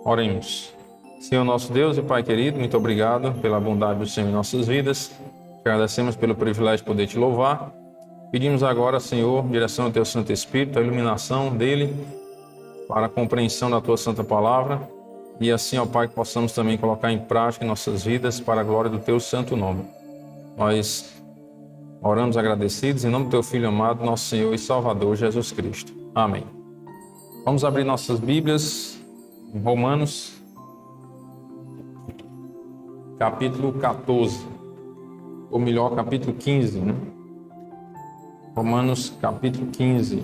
Oremos. Senhor nosso Deus e Pai querido, muito obrigado pela bondade do Senhor em nossas vidas. Te agradecemos pelo privilégio de poder te louvar. Pedimos agora, Senhor, direção ao Teu Santo Espírito, a iluminação dele para a compreensão da Tua Santa Palavra. E assim, ó Pai, que possamos também colocar em prática em nossas vidas para a glória do Teu Santo Nome. Nós oramos agradecidos em nome do Teu Filho amado, nosso Senhor e Salvador, Jesus Cristo. Amém. Vamos abrir nossas Bíblias em Romanos, capítulo 14, ou melhor, capítulo 15, né? Romanos, capítulo 15.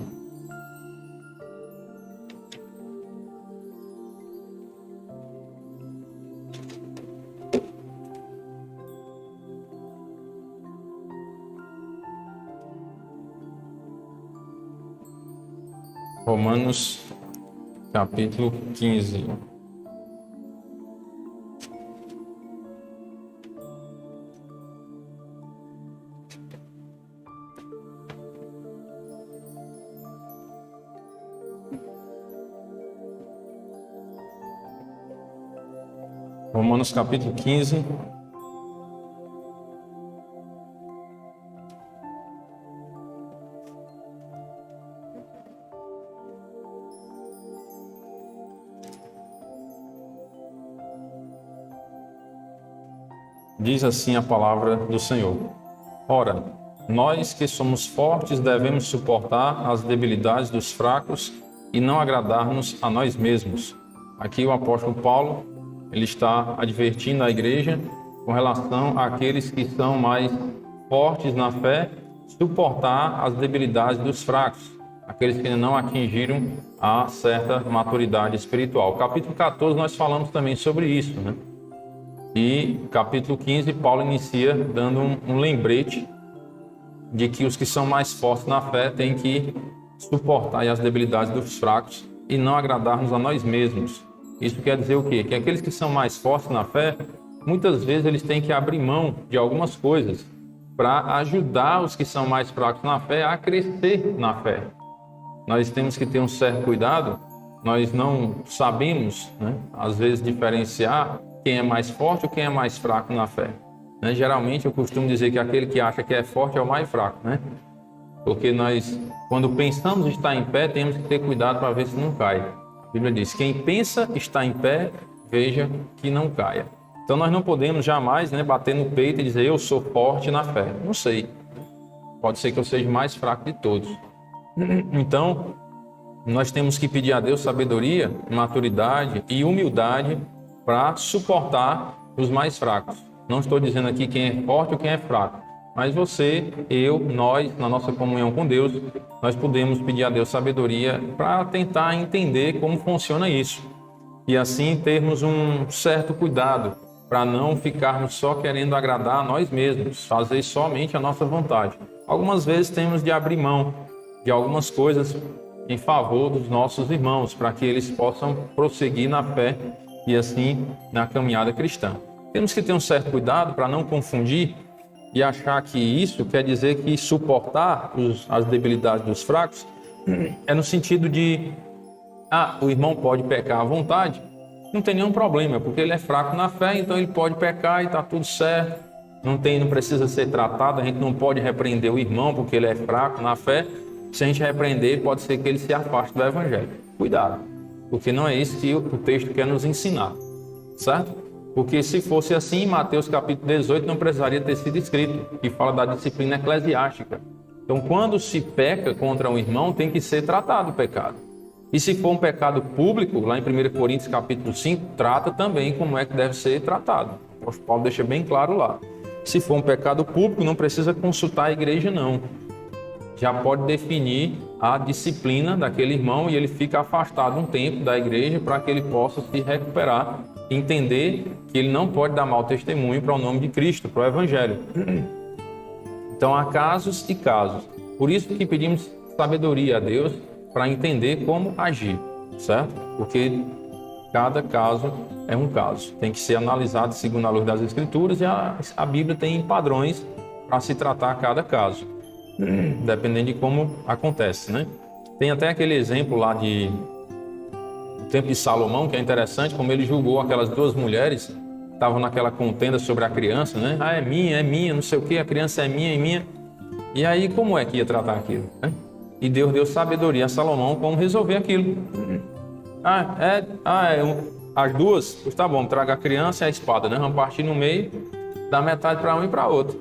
Romanos, capítulo 15. Romanos, capítulo 15. Diz assim a palavra do Senhor. Ora, nós que somos fortes devemos suportar as debilidades dos fracos e não agradar-nos a nós mesmos. Aqui o apóstolo Paulo, ele está advertindo a igreja com relação àqueles que são mais fortes na fé, suportar as debilidades dos fracos, aqueles que não atingiram a certa maturidade espiritual. Capítulo 14 nós falamos também sobre isso, né? E capítulo 15, Paulo inicia dando um lembrete de que os que são mais fortes na fé têm que suportar as debilidades dos fracos e não agradar-nos a nós mesmos. Isso quer dizer o quê? Que aqueles que são mais fortes na fé, muitas vezes eles têm que abrir mão de algumas coisas para ajudar os que são mais fracos na fé a crescer na fé. Nós temos que ter um certo cuidado, nós não sabemos, né, às vezes diferenciar quem é mais forte ou quem é mais fraco na fé. Né? Geralmente eu costumo dizer que aquele que acha que é forte é o mais fraco, né? Porque nós, quando pensamos estar em pé, temos que ter cuidado para ver se não cai. A Bíblia diz, quem pensa estar em pé, veja que não caia. Então nós não podemos jamais, né, bater no peito e dizer eu sou forte na fé. Não sei. Pode ser que eu seja o mais fraco de todos. Então, nós temos que pedir a Deus sabedoria, maturidade e humildade para suportar os mais fracos. Não estou dizendo aqui quem é forte ou quem é fraco, mas você, eu, nós, na nossa comunhão com Deus, nós podemos pedir a Deus sabedoria para tentar entender como funciona isso e assim termos um certo cuidado para não ficarmos só querendo agradar a nós mesmos, fazer somente a nossa vontade. Algumas vezes temos de abrir mão de algumas coisas em favor dos nossos irmãos, para que eles possam prosseguir na fé e assim na caminhada cristã. Temos que ter um certo cuidado para não confundir e achar que isso quer dizer que suportar as debilidades dos fracos é no sentido de o irmão pode pecar à vontade, não tem nenhum problema, porque ele é fraco na fé, então ele pode pecar e está tudo certo, não precisa ser tratado, a gente não pode repreender o irmão porque ele é fraco na fé. Se a gente repreender, pode ser que ele se afaste do evangelho. Cuidado, porque não é isso que o texto quer nos ensinar, certo? Porque se fosse assim, Mateus capítulo 18 não precisaria ter sido escrito, que fala da disciplina eclesiástica. Então, quando se peca contra um irmão, tem que ser tratado o pecado. E se for um pecado público, lá em 1 Coríntios capítulo 5, trata também como é que deve ser tratado. O apóstolo Paulo deixa bem claro lá. Se for um pecado público, não precisa consultar a igreja, não. Já pode definir a disciplina daquele irmão e ele fica afastado um tempo da igreja para que ele possa se recuperar e entender que ele não pode dar mau testemunho para o nome de Cristo, para o Evangelho. Então há casos e casos. Por isso que pedimos sabedoria a Deus para entender como agir, certo? Porque cada caso é um caso. Tem que ser analisado segundo a luz das Escrituras e a Bíblia tem padrões para se tratar cada caso, dependendo de como acontece, né? Tem até aquele exemplo lá de tempo de Salomão, que é interessante como ele julgou aquelas duas mulheres que estavam naquela contenda sobre a criança, né? Ah, é minha, não sei o que, a criança é minha. E aí, como é que ia tratar aquilo, né? E Deus deu sabedoria a Salomão como resolver aquilo. As duas? Pois tá bom, traga a criança e a espada, né? Vamos partir no meio, dar metade para um e para outro.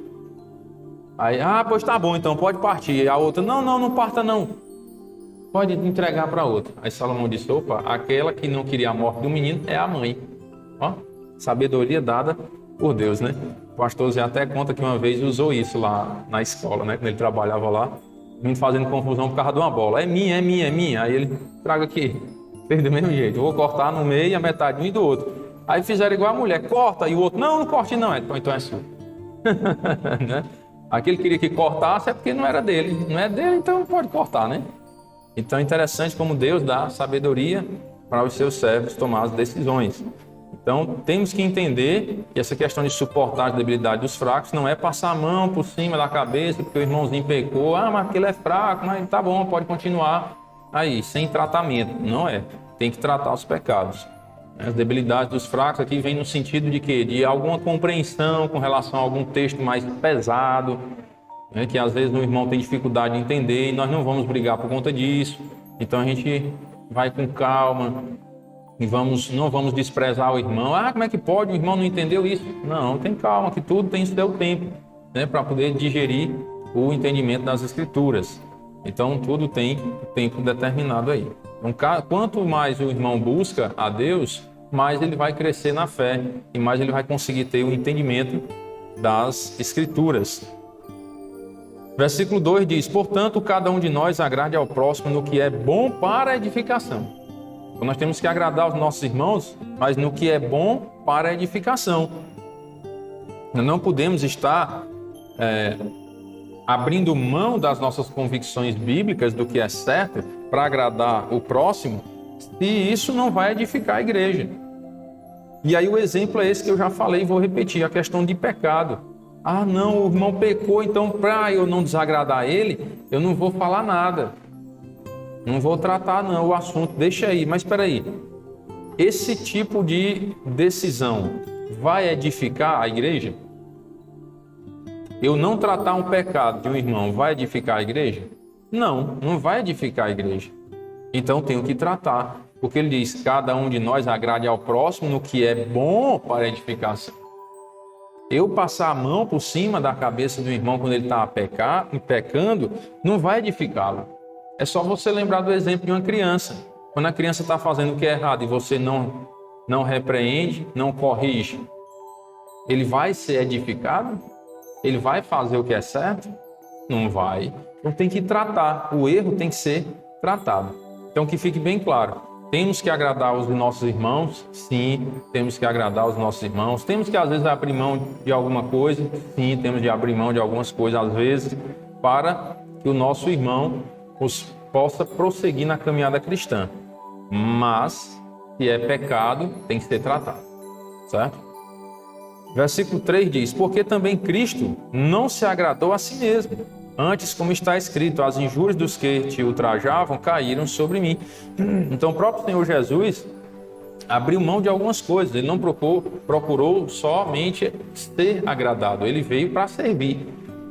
Aí, pois tá bom, então pode partir. E a outra, não parta não. Pode entregar para outra. Aí Salomão disse, opa, aquela que não queria a morte do menino é a mãe. Ó, sabedoria dada por Deus, né? O pastor Zé até conta que uma vez usou isso lá na escola, né? Quando ele trabalhava lá, me fazendo confusão por causa de uma bola. É minha. Aí ele, traga aqui. Fez do mesmo jeito. Eu vou cortar no meio a metade de um e do outro. Aí fizeram igual a mulher, corta. E o outro, não corte não. Então é sua. Né? Aquele que queria que cortasse é porque não era dele. Não é dele, então pode cortar, né? Então é interessante como Deus dá sabedoria para os seus servos tomar as decisões. Então temos que entender que essa questão de suportar a debilidade dos fracos não é passar a mão por cima da cabeça porque o irmãozinho pecou. Mas aquele é fraco, mas tá bom, pode continuar aí, sem tratamento. Não é. Tem que tratar os pecados. As debilidades dos fracos aqui vem no sentido de quê? De alguma compreensão com relação a algum texto mais pesado, né, que às vezes o irmão tem dificuldade de entender e nós não vamos brigar por conta disso. Então a gente vai com calma e não vamos desprezar o irmão. Como é que pode? O irmão não entendeu isso? Não, tem calma, que tudo tem seu tempo, né, para poder digerir o entendimento das Escrituras. Então tudo tem tempo determinado aí. Então, quanto mais o irmão busca a Deus, mais ele vai crescer na fé e mais ele vai conseguir ter o entendimento das Escrituras. Versículo 2 diz, portanto, cada um de nós agrade ao próximo no que é bom para a edificação. Então, nós temos que agradar os nossos irmãos, mas no que é bom para a edificação. Nós não podemos estar abrindo mão das nossas convicções bíblicas, do que é certo, para agradar o próximo, se isso não vai edificar a igreja. E aí o exemplo é esse que eu já falei e vou repetir, a questão de pecado. Não, o irmão pecou, então para eu não desagradar ele, eu não vou falar nada. Não vou tratar não o assunto, deixa aí. Mas espera aí, esse tipo de decisão vai edificar a igreja? Eu não tratar um pecado de um irmão vai edificar a igreja? Não vai edificar a igreja. Então tenho que tratar, porque ele diz, cada um de nós agrade ao próximo no que é bom para a edificação. Eu passar a mão por cima da cabeça do irmão quando ele está pecando, não vai edificá-lo. É só você lembrar do exemplo de uma criança. Quando a criança está fazendo o que é errado e você não repreende, não corrige, ele vai ser edificado? Ele vai fazer o que é certo? Não vai. Então tem que tratar. O erro tem que ser tratado. Então que fique bem claro. Temos que agradar os nossos irmãos? Sim, temos que agradar os nossos irmãos. Temos que, às vezes, abrir mão de alguma coisa? Sim, temos de abrir mão de algumas coisas, às vezes, para que o nosso irmão possa prosseguir na caminhada cristã. Mas, se é pecado, tem que ser tratado. Certo? Versículo 3 diz, porque também Cristo não se agradou a si mesmo. Antes, como está escrito, as injúrias dos que te ultrajavam caíram sobre mim. Então, o próprio Senhor Jesus abriu mão de algumas coisas. Ele não procurou somente ser agradado. Ele veio para servir.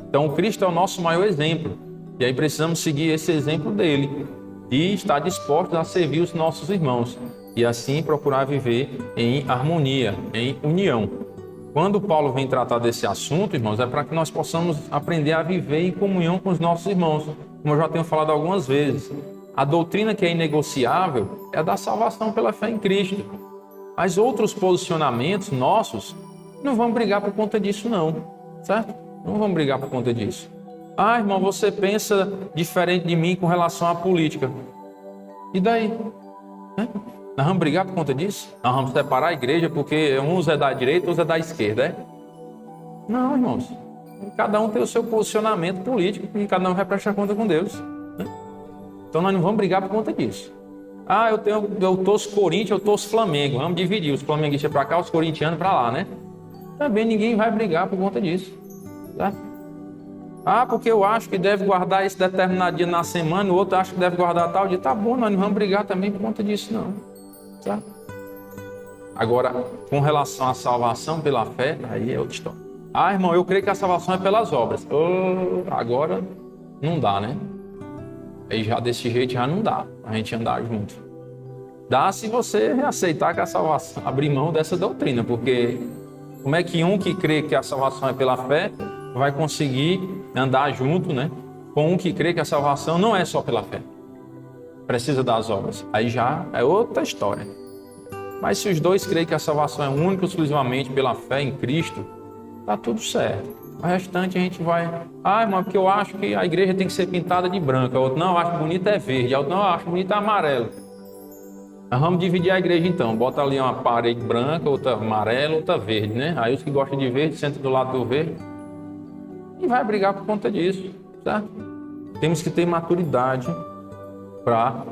Então, Cristo é o nosso maior exemplo. E aí precisamos seguir esse exemplo dele. E estar dispostos a servir os nossos irmãos. E assim procurar viver em harmonia, em união. Quando Paulo vem tratar desse assunto, irmãos, é para que nós possamos aprender a viver em comunhão com os nossos irmãos. Como eu já tenho falado algumas vezes, a doutrina que é inegociável é a da salvação pela fé em Cristo. Mas outros posicionamentos nossos, não vamos brigar por conta disso não, certo? Não vamos brigar por conta disso. Irmão, você pensa diferente de mim com relação à política. E daí? Nós vamos brigar por conta disso? Nós vamos separar a igreja porque uns é da direita, outros é da esquerda, é? Não, irmãos. Cada um tem o seu posicionamento político e cada um vai prestar conta com Deus. Né? Então nós não vamos brigar por conta disso. Eu torço Corinthians, eu torço Flamengo. Vamos dividir os flamenguistas para cá, os corintianos para lá, né? Também ninguém vai brigar por conta disso. Tá? Porque eu acho que deve guardar esse determinado dia na semana, o outro acha que deve guardar tal dia. Tá bom, nós não vamos brigar também por conta disso, não. Tá? Agora, com relação à salvação pela fé, aí é outra história. Ah, irmão, eu creio que a salvação é pelas obras. Agora não dá, né? Aí já desse jeito já não dá a gente andar junto. Dá se você aceitar que a salvação, abrir mão dessa doutrina, porque como é que um que crê que a salvação é pela fé vai conseguir andar junto, né? Com um que crê que a salvação não é só pela fé, precisa das obras. Aí já é outra história. Mas se os dois creem que a salvação é única e exclusivamente pela fé em Cristo, tá tudo certo. O restante a gente vai... Ah, irmão, porque eu acho que a igreja tem que ser pintada de branco. O outro, não, eu acho bonita é verde. O outro, não, eu acho bonita é amarelo. Nós vamos dividir a igreja então. Bota ali uma parede branca, outra amarela, outra verde, né? Aí os que gostam de verde, sentam do lado do verde. E vai brigar por conta disso, certo? Temos que ter maturidade para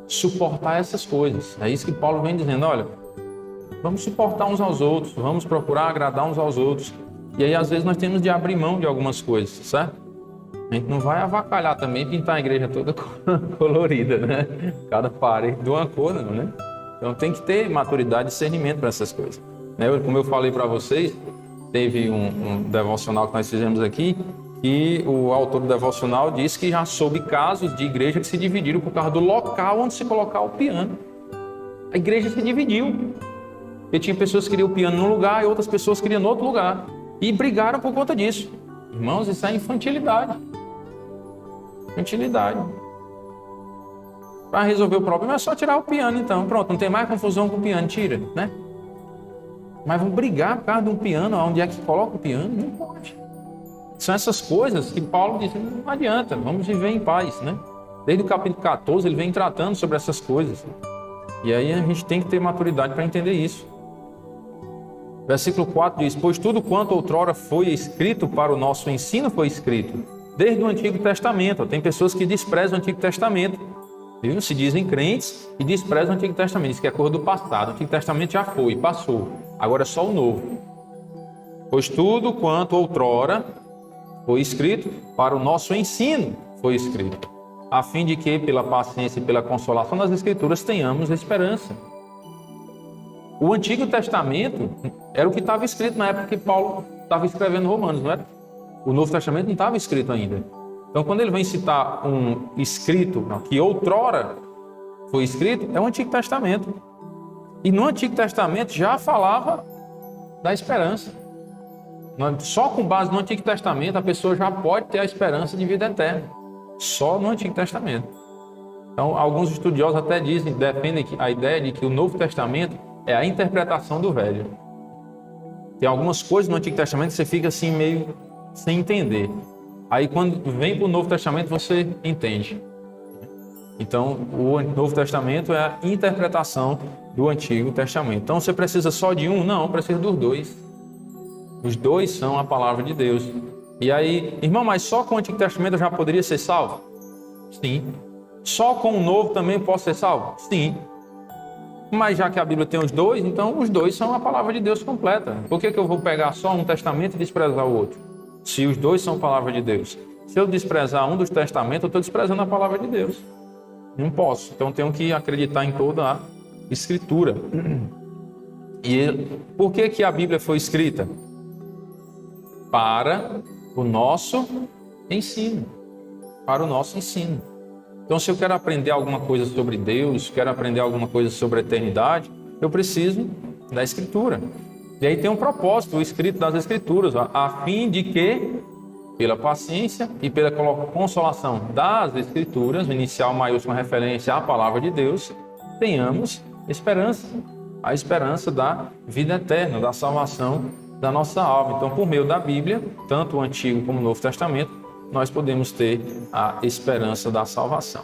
suportar essas coisas. É isso que Paulo vem dizendo, olha, vamos suportar uns aos outros, vamos procurar agradar uns aos outros. E aí às vezes nós temos de abrir mão de algumas coisas, certo? A gente não vai avacalhar também, pintar a igreja toda colorida, né? Cada parede de uma cor, não, né? Então tem que ter maturidade e discernimento para essas coisas. Como eu falei para vocês, teve um devocional que nós fizemos aqui, e o autor do devocional disse que já soube casos de igreja que se dividiram por causa do local onde se colocar o piano. A igreja se dividiu. Porque tinha pessoas que queriam o piano num lugar e outras pessoas queriam no outro lugar. E brigaram por conta disso. Irmãos, isso é infantilidade. Infantilidade. Para resolver o problema é só tirar o piano então. Pronto, não tem mais confusão com o piano, tira, né? Mas vamos brigar por causa de um piano, onde é que coloca o piano? Não pode. São essas coisas que Paulo diz, não adianta, vamos viver em paz, né? Desde o capítulo 14 ele vem tratando sobre essas coisas. E aí a gente tem que ter maturidade para entender isso. Versículo 4 diz, pois tudo quanto outrora foi escrito para o nosso ensino foi escrito, desde o Antigo Testamento. Tem pessoas que desprezam o Antigo Testamento, viu? Se dizem crentes e desprezam o Antigo Testamento, isso que é coisa do passado. O Antigo Testamento já foi, passou, agora é só o novo. Pois tudo quanto outrora foi escrito para o nosso ensino foi escrito, a fim de que pela paciência e pela consolação das Escrituras tenhamos esperança. O Antigo Testamento era o que estava escrito na época que Paulo estava escrevendo Romanos, não é? O Novo Testamento não estava escrito ainda. Então, quando ele vem citar um escrito, que outrora foi escrito, é o Antigo Testamento. E no Antigo Testamento já falava da esperança. Só com base no Antigo Testamento a pessoa já pode ter a esperança de vida eterna. Só no Antigo Testamento. Então, alguns estudiosos até defendem a ideia de que o Novo Testamento é a interpretação do Velho. Tem algumas coisas no Antigo Testamento que você fica assim meio sem entender. Aí quando vem para o Novo Testamento você entende. Então, o Novo Testamento é a interpretação do Antigo Testamento. Então, você precisa só de um? Não, precisa dos dois. Os dois são a palavra de Deus. E aí, irmão, mas só com o Antigo Testamento eu já poderia ser salvo? Sim. Só com o Novo também posso ser salvo? Sim. Mas já que a Bíblia tem os dois, então os dois são a palavra de Deus completa. Por que eu vou pegar só um testamento e desprezar o outro? Se os dois são a palavra de Deus. Se eu desprezar um dos testamentos, eu estou desprezando a palavra de Deus. Não posso. Então tenho que acreditar em toda a Escritura. E por que a Bíblia foi escrita? Para o nosso ensino. Para o nosso ensino. Então, se eu quero aprender alguma coisa sobre Deus, quero aprender alguma coisa sobre a eternidade, eu preciso da Escritura. E aí tem um propósito, o escrito das Escrituras, a fim de que, pela paciência e pela consolação das Escrituras, o inicial maiúsculo com referência à palavra de Deus, tenhamos esperança, a esperança da vida eterna, da salvação da nossa alma. Então, por meio da Bíblia, tanto o Antigo como o Novo Testamento, nós podemos ter a esperança da salvação.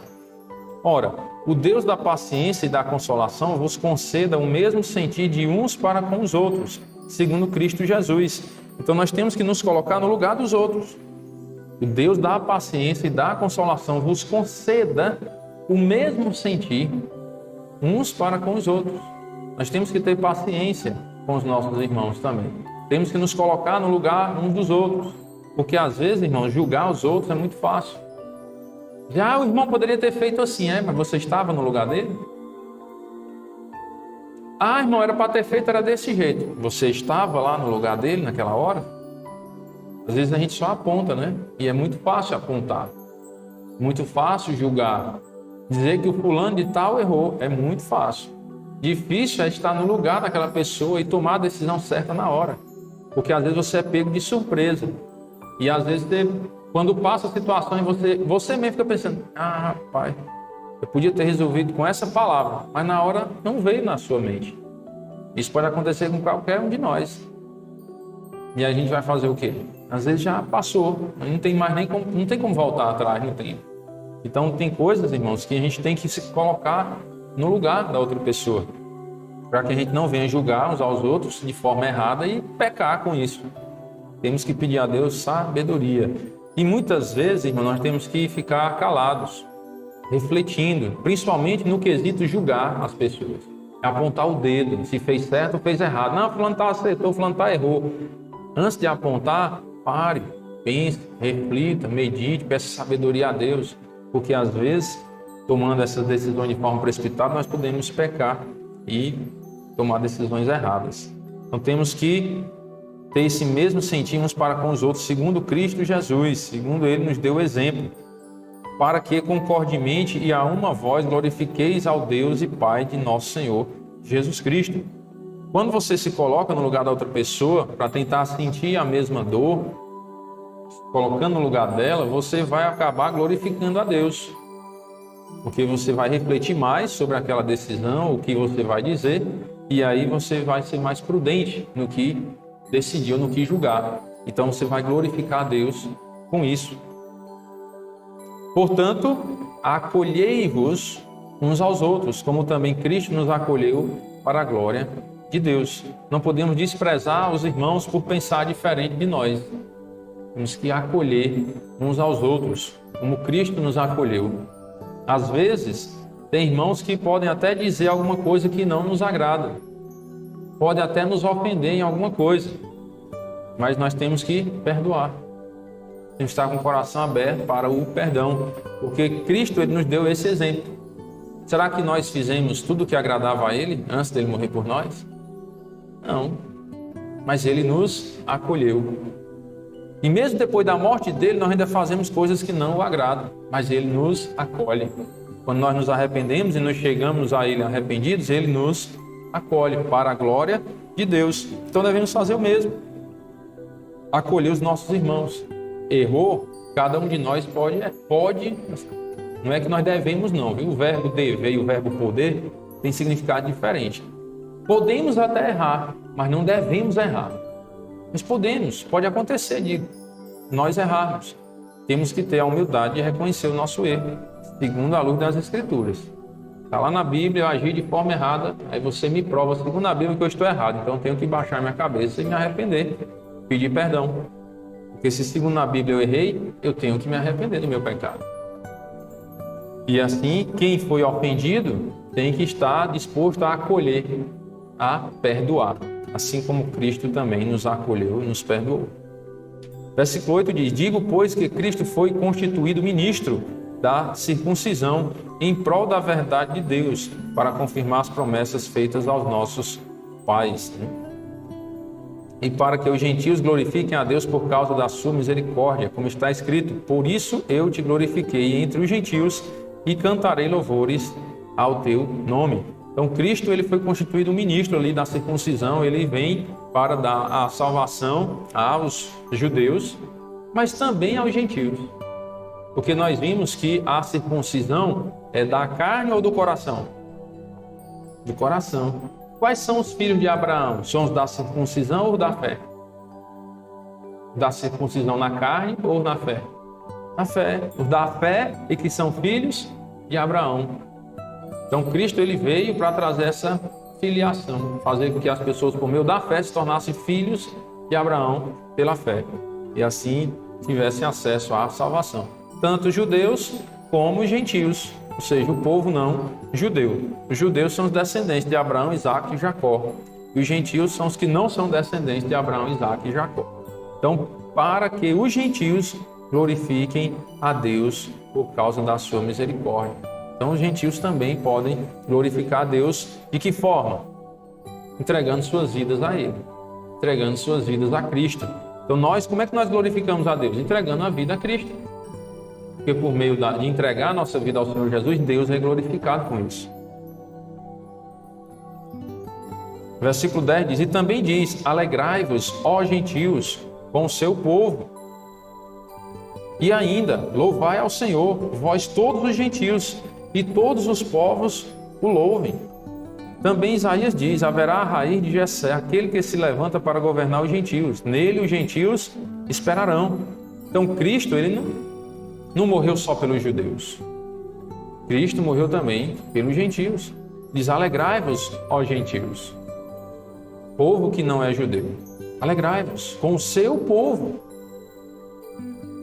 Ora, o Deus da paciência e da consolação vos conceda o mesmo sentir de uns para com os outros, segundo Cristo Jesus. Então nós temos que nos colocar no lugar dos outros. O Deus da paciência e da consolação vos conceda o mesmo sentir uns para com os outros. Nós temos que ter paciência com os nossos irmãos também. Temos que nos colocar no lugar uns dos outros. Porque às vezes, irmãos, julgar os outros é muito fácil. Já o irmão poderia ter feito assim, mas você estava no lugar dele? Ah, irmão, era para ter feito, era desse jeito. Você estava lá no lugar dele naquela hora? Às vezes a gente só aponta, né? E é muito fácil apontar. Muito fácil julgar. Dizer que o fulano de tal errou. É muito fácil. Difícil é estar no lugar daquela pessoa e tomar a decisão certa na hora. Porque às vezes você é pego de surpresa. E às vezes, quando passa a situação, você mesmo fica pensando, ah, rapaz, eu podia ter resolvido com essa palavra, mas na hora não veio na sua mente. Isso pode acontecer com qualquer um de nós. E a gente vai fazer o quê? Às vezes já passou, não tem mais não tem como voltar atrás no tempo. Então tem coisas, irmãos, que a gente tem que se colocar no lugar da outra pessoa, para que a gente não venha julgar uns aos outros de forma errada e pecar com isso. Temos que pedir a Deus sabedoria. E muitas vezes, irmão, nós temos que ficar calados, refletindo, principalmente no quesito julgar as pessoas. Apontar o dedo, se fez certo ou fez errado. Não, fulano está acertou, fulano está errou. Antes de apontar, pare, pense, reflita, medite, peça sabedoria a Deus. Porque às vezes, tomando essas decisões de forma precipitada, nós podemos pecar e tomar decisões erradas. Então temos que ter esse mesmo sentir uns para com os outros, segundo Cristo Jesus, segundo Ele nos deu o exemplo, para que concordemente e a uma voz glorifiqueis ao Deus e Pai de nosso Senhor Jesus Cristo. Quando você se coloca no lugar da outra pessoa para tentar sentir a mesma dor, colocando no lugar dela, você vai acabar glorificando a Deus, porque você vai refletir mais sobre aquela decisão, o que você vai dizer, e aí você vai ser mais prudente no que decidiu, no que julgar. Então você vai glorificar a Deus com isso. Portanto, acolhei-vos uns aos outros, como também Cristo nos acolheu para a glória de Deus. Não podemos desprezar os irmãos por pensar diferente de nós. Temos que acolher uns aos outros, como Cristo nos acolheu. Às vezes, tem irmãos que podem até dizer alguma coisa que não nos agrada. Pode até nos ofender em alguma coisa. Mas nós temos que perdoar. Temos que estar com o coração aberto para o perdão. Porque Cristo ele nos deu esse exemplo. Será que nós fizemos tudo o que agradava a Ele antes dele morrer por nós? Não. Mas Ele nos acolheu. E mesmo depois da morte dele, nós ainda fazemos coisas que não o agradam. Mas Ele nos acolhe. Quando nós nos arrependemos e nos chegamos a Ele arrependidos, Ele nos acolhe para a glória de Deus. Então devemos fazer o mesmo. Acolher os nossos irmãos. Errou, cada um de nós pode, não é que nós devemos não, viu? O verbo dever e o verbo poder tem significado diferente. Podemos até errar, mas não devemos errar. Mas podemos, pode acontecer de nós errarmos. Temos que ter a humildade de reconhecer o nosso erro, segundo a luz das Escrituras. Está lá na Bíblia, eu agi de forma errada, aí você me prova, segundo a Bíblia, que eu estou errado. Então eu tenho que baixar minha cabeça e me arrepender, pedir perdão. Porque se segundo a Bíblia eu errei, eu tenho que me arrepender do meu pecado. E assim, quem foi ofendido tem que estar disposto a acolher, a perdoar. Assim como Cristo também nos acolheu e nos perdoou. Versículo 8 diz: digo, pois, que Cristo foi constituído ministro da circuncisão em prol da verdade de Deus, para confirmar as promessas feitas aos nossos pais. E para que os gentios glorifiquem a Deus por causa da sua misericórdia, como está escrito: por isso eu te glorifiquei entre os gentios e cantarei louvores ao teu nome. Então Cristo ele foi constituído ministro ali da circuncisão, ele vem para dar a salvação aos judeus, mas também aos gentios. Porque nós vimos que a circuncisão é da carne ou do coração? Do coração. Quais são os filhos de Abraão? São os da circuncisão ou da fé? Da circuncisão na carne ou na fé? Na fé. Os da fé e que são filhos de Abraão. Então Cristo ele veio para trazer essa filiação, fazer com que as pessoas por meio da fé se tornassem filhos de Abraão pela fé. E assim tivessem acesso à salvação. Tanto os judeus como os gentios. Ou seja, o povo não judeu. Os judeus são os descendentes de Abraão, Isaque e Jacó. E os gentios são os que não são descendentes de Abraão, Isaque e Jacó. Então, para que os gentios glorifiquem a Deus por causa da sua misericórdia. Então, os gentios também podem glorificar a Deus. De que forma? entregando suas vidas a Ele, entregando suas vidas a Cristo. Então como é que nós glorificamos a Deus? Entregando a vida a Cristo. Porque por meio de entregar a nossa vida ao Senhor Jesus, Deus é glorificado com isso. Versículo 10 diz, e também diz, alegrai-vos, ó gentios, com o seu povo. E ainda, louvai ao Senhor, vós todos os gentios, e todos os povos o louvem. Também Isaías diz, haverá a raiz de Jessé, aquele que se levanta para governar os gentios. Nele os gentios esperarão. Então Cristo, ele não morreu só pelos judeus. Cristo morreu também pelos gentios. Diz, alegrai-vos, ó gentios. Povo que não é judeu. Alegrai-vos com o seu povo.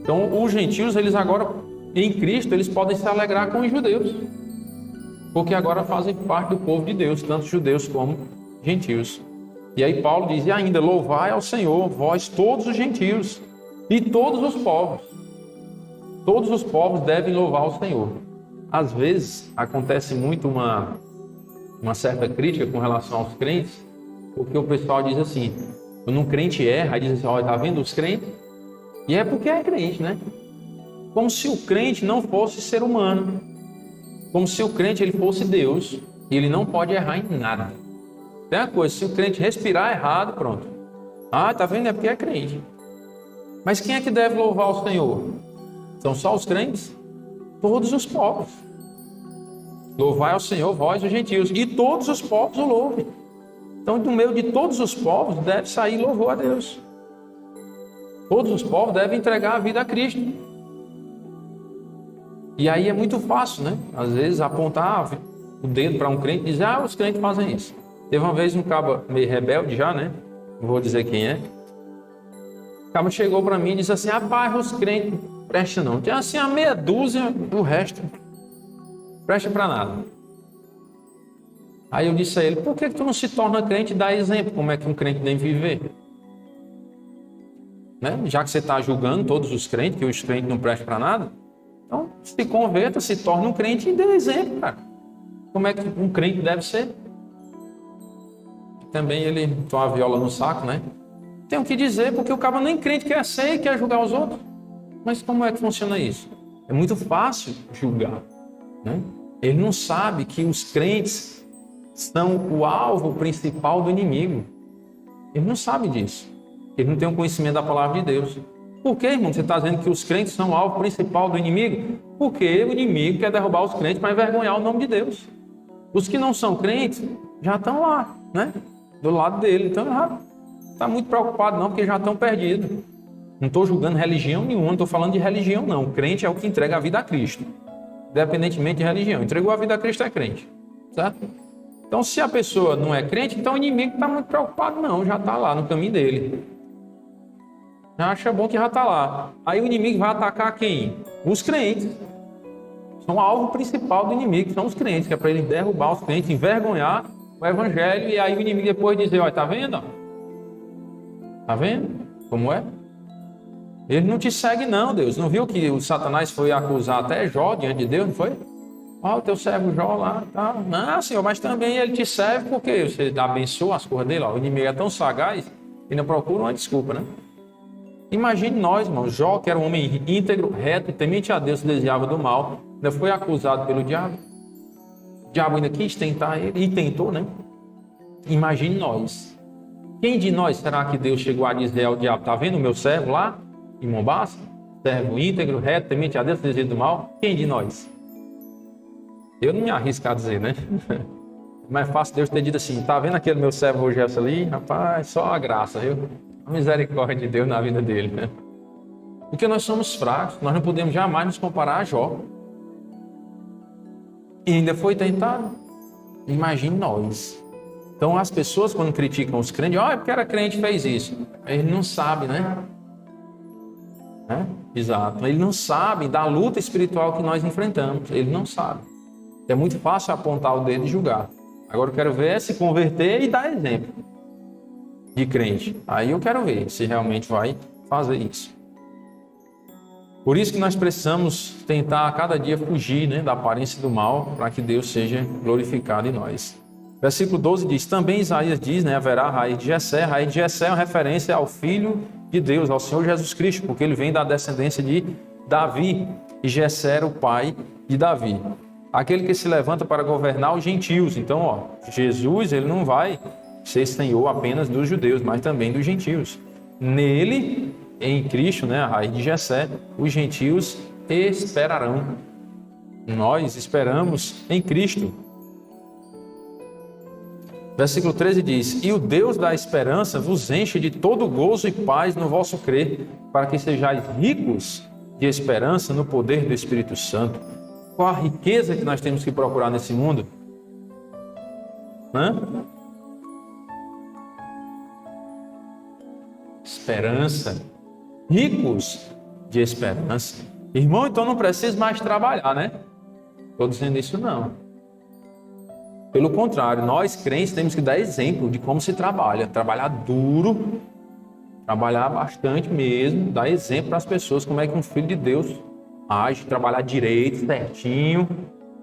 Então os gentios, eles agora, em Cristo, eles podem se alegrar com os judeus. Porque agora fazem parte do povo de Deus, tanto judeus como gentios. E aí Paulo diz, e ainda, louvai ao Senhor, vós todos os gentios, e todos os povos. Todos os povos devem louvar ao Senhor. Às vezes, acontece muito uma certa crítica com relação aos crentes, porque o pessoal diz assim, quando um crente erra, aí diz assim, olha, tá vendo os crentes? E é porque é crente, né? Como se o crente não fosse ser humano. Como se o crente ele fosse Deus e ele não pode errar em nada. Tem uma coisa, se o crente respirar errado, pronto. Ah, tá vendo? É porque é crente. Mas quem é que deve louvar o Senhor? São só os crentes? Todos os povos. Louvai ao Senhor, vós os gentios, e todos os povos o louvem. Então, do meio de todos os povos, deve sair louvor a Deus. Todos os povos devem entregar a vida a Cristo. E aí é muito fácil, né? Às vezes apontar o dedo para um crente e dizer, os crentes fazem isso. Teve uma vez um cabo meio rebelde já, né? Não vou dizer quem é. O cabo chegou para mim e disse assim, rapaz, os crentes não prestam não. Tem assim a meia dúzia, do resto presta para nada. Aí eu disse a ele, por que tu não se torna crente e dá exemplo como é que um crente deve viver? Né? Já que você está julgando todos os crentes, que os crentes não prestam para nada, então se converta, se torna um crente e dê exemplo, cara. Como é que um crente deve ser? Também ele tem uma viola no saco, né? Tem o que dizer, porque o cara nem crente quer ser e quer julgar os outros. Mas como é que funciona isso? É muito fácil julgar, né? Ele não sabe que os crentes são o alvo principal do inimigo. Ele não sabe disso. Ele não tem o conhecimento da palavra de Deus. Por que, irmão? Você está dizendo que os crentes são o alvo principal do inimigo? Porque o inimigo quer derrubar os crentes para envergonhar o nome de Deus. Os que não são crentes já estão lá, né? Do lado dele. Então, não está muito preocupado não, porque já estão perdidos. Não estou julgando religião nenhuma, não estou falando de religião não. O crente é o que entrega a vida a Cristo. Independentemente de religião. Entregou a vida a Cristo é crente. Certo? Então, se a pessoa não é crente, então o inimigo não está muito preocupado não. Já está lá no caminho dele. Já acha bom que já está lá. Aí o inimigo vai atacar quem? Os crentes. São o alvo principal do inimigo, são os crentes, que é para ele derrubar os crentes, envergonhar o evangelho, e aí o inimigo depois dizer, olha, tá vendo? Tá vendo como é? Ele não te segue não, Deus. Não viu que o Satanás foi acusar até Jó diante de Deus, não foi? Ó, o teu servo Jó lá, tá? Não, Senhor, mas também ele te serve porque você abençoa as coisas dele, ó. O inimigo é tão sagaz, ele não procura uma desculpa, né? Imagine nós, irmão, Jó, que era um homem íntegro, reto, temente a Deus, desviava do mal, ainda foi acusado pelo diabo. O diabo ainda quis tentar ele, e tentou, né? Imagine nós. Quem de nós será que Deus chegou a dizer ao diabo, tá vendo o meu servo lá, em Mombasa? Servo íntegro, reto, temente a Deus, desvia do mal? Quem de nós? Eu não me arrisco a dizer, né? Mais fácil Deus ter dito assim, tá vendo aquele meu servo Rogério ali? Rapaz, só a graça, viu? A misericórdia de Deus na vida dele, né? Porque nós somos fracos, nós não podemos jamais nos comparar a Jó. E ainda foi tentado. Imagine nós. Então as pessoas quando criticam os crentes, é porque era crente fez isso. Ele não sabe, né? Exato. Ele não sabe da luta espiritual que nós enfrentamos. Ele não sabe. É muito fácil apontar o dedo e julgar. Agora eu quero ver se converter e dar exemplo de crente. Aí eu quero ver se realmente vai fazer isso. Por isso que nós precisamos tentar a cada dia fugir, né, da aparência do mal, para que Deus seja glorificado em nós. Versículo 12 diz, também Isaías diz, né, haverá a raiz de Jessé. A raiz de Jessé é uma referência ao Filho de Deus, ao Senhor Jesus Cristo, porque ele vem da descendência de Davi, e Jessé era o pai de Davi. Aquele que se levanta para governar os gentios. Então, Jesus, ele não vai ser Senhor apenas dos judeus, mas também dos gentios. Nele, em Cristo, né, a raiz de Jessé, os gentios esperarão. Nós esperamos em Cristo. Versículo 13 diz, e o Deus da esperança vos enche de todo gozo e paz no vosso crer, para que sejais ricos de esperança no poder do Espírito Santo. Qual a riqueza que nós temos que procurar nesse mundo? Esperança. Ricos de esperança. Irmão, então não precisa mais trabalhar, né? Estou dizendo isso não. Pelo contrário, nós crentes temos que dar exemplo de como se trabalha. Trabalhar duro, trabalhar bastante mesmo, dar exemplo para as pessoas como é que um filho de Deus age, trabalhar direito, certinho,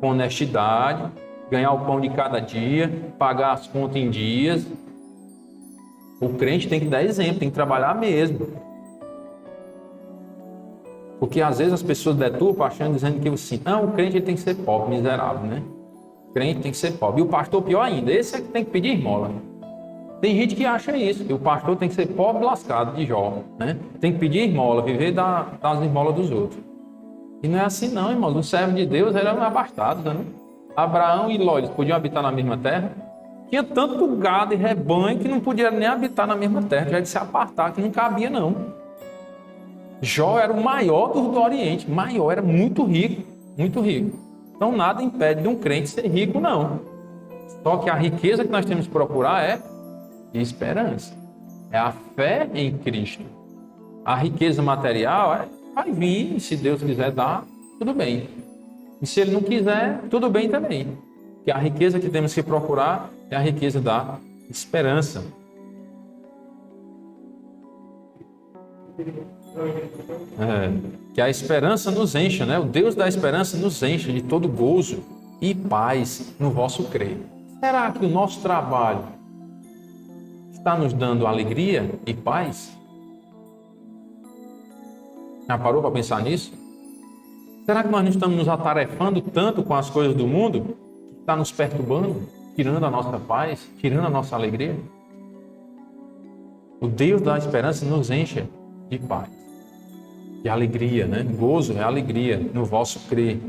com honestidade, ganhar o pão de cada dia, pagar as contas em dias. O crente tem que dar exemplo, tem que trabalhar mesmo. Porque às vezes as pessoas deturpam achando, dizendo que assim, não, o crente ele tem que ser pobre, miserável, né? O crente tem que ser pobre. E o pastor, pior ainda, esse é que tem que pedir esmola. Tem gente que acha isso, que o pastor tem que ser pobre lascado de Jó, né? Tem que pedir esmola, viver das esmolas dos outros. E não é assim não, irmãos. O servo de Deus eram abastados, né? Abraão e Ló, eles podiam habitar na mesma terra. Tinha tanto gado e rebanho que não podia nem habitar na mesma terra, já de se apartar, que não cabia não. Jó era o maior do Oriente, maior, era muito rico, muito rico. Então nada impede de um crente ser rico, não. Só que a riqueza que nós temos que procurar é de esperança. É a fé em Cristo. A riqueza material vai vir, e se Deus quiser dar, tudo bem. E se Ele não quiser, tudo bem também. Porque a riqueza que temos que procurar é a riqueza da esperança. Que a esperança nos encha, né? O Deus da esperança nos enche de todo gozo e paz no vosso crer. Será que o nosso trabalho está nos dando alegria e paz? Já parou para pensar nisso? Será que nós não estamos nos atarefando tanto com as coisas do mundo que está nos perturbando, tirando a nossa paz, tirando a nossa alegria? O Deus da esperança nos enche de paz, de alegria, né? Gozo é alegria no vosso crer,